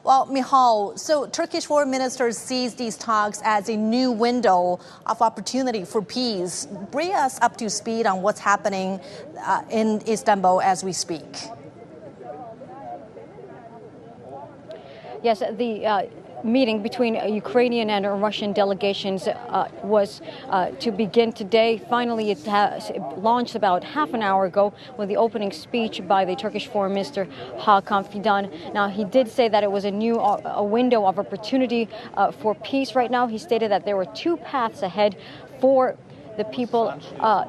Well, Mihal, so Turkish foreign minister sees these talks as a new window of opportunity for peace. Bring us up to speed on what's happening in Istanbul as we speak. Yes, the meeting between Ukrainian and Russian delegations was to begin today. Finally, it launched about half an hour ago with the opening speech by the Turkish Foreign Minister Hakan Fidan. Now, he did say that it was a window of opportunity for peace right now. He stated that there were two paths ahead for the people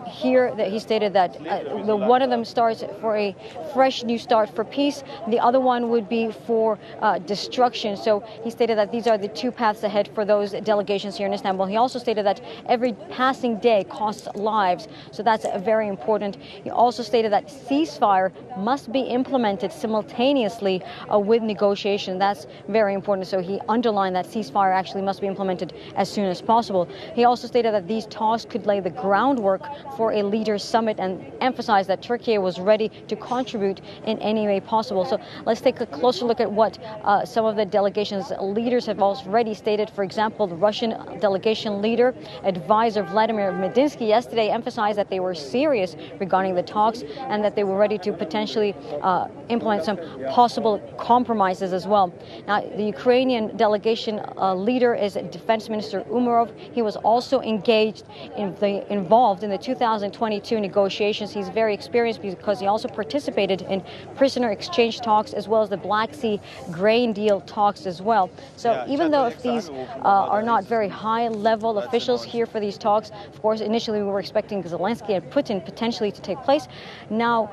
here. That he stated that one of them starts for a fresh new start for peace. The other one would be for destruction. So he stated that these are the two paths ahead for those delegations here in Istanbul. He also stated that every passing day costs lives. So that's very important. He also stated that ceasefire must be implemented simultaneously with negotiation. That's very important. So he underlined that ceasefire actually must be implemented as soon as possible. He also stated that these talks could lay the groundwork for a leaders' summit and emphasized that Turkey was ready to contribute in any way possible. So let's take a closer look at what some of the delegation's leaders have already stated. For example, the Russian delegation leader, advisor Vladimir Medinsky, yesterday emphasized that they were serious regarding the talks and that they were ready to potentially implement some possible compromises as well. Now, the Ukrainian delegation leader is Defense Minister Umerov. He was also involved in the 2022 negotiations. He's very experienced because he also participated in prisoner exchange talks as well as the Black Sea grain deal talks as well. So even though if these are not very high-level officials here for these talks, of course, initially we were expecting Zelensky and Putin potentially to take place. Now,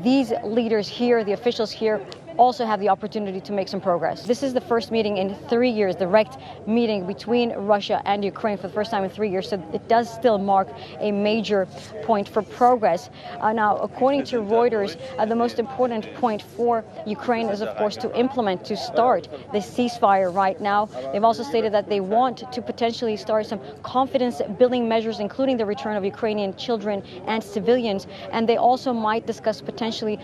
these leaders here, the officials here, also have the opportunity to make some progress. This is the first meeting in 3 years, direct meeting between Russia and Ukraine for the first time in 3 years. So it does still mark a major point for progress. Now, according to Reuters, the most important point for Ukraine is, of course, to start the ceasefire right now. They've also stated that they want to potentially start some confidence-building measures, including the return of Ukrainian children and civilians. And they also might discuss potentially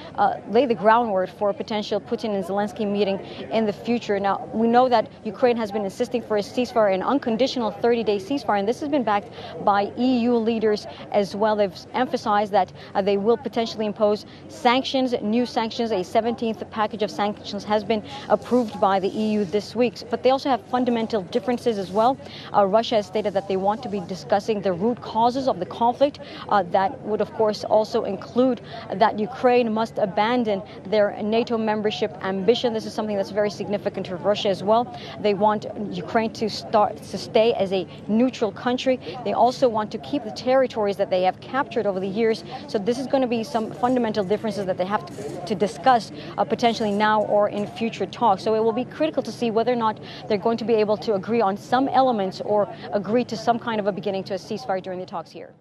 lay the groundwork for a potential Putin and Zelensky meeting in the future. Now, we know that Ukraine has been insisting for a ceasefire, an unconditional 30-day ceasefire, and this has been backed by EU leaders as well. They've emphasized that they will potentially impose sanctions, new sanctions. A 17th package of sanctions has been approved by the EU this week. But they also have fundamental differences as well. Russia has stated that they want to be discussing the root causes of the conflict. That would, of course, also include that Ukraine must abandon their NATO membership ambition. This is something that's very significant to Russia as well. They want Ukraine to stay as a neutral country. They also want to keep the territories that they have captured over the years. So this is going to be some fundamental differences that they have to discuss potentially now or in future talks. So it will be critical to see whether or not they're going to be able to agree on some elements or agree to some kind of a beginning to a ceasefire during the talks here.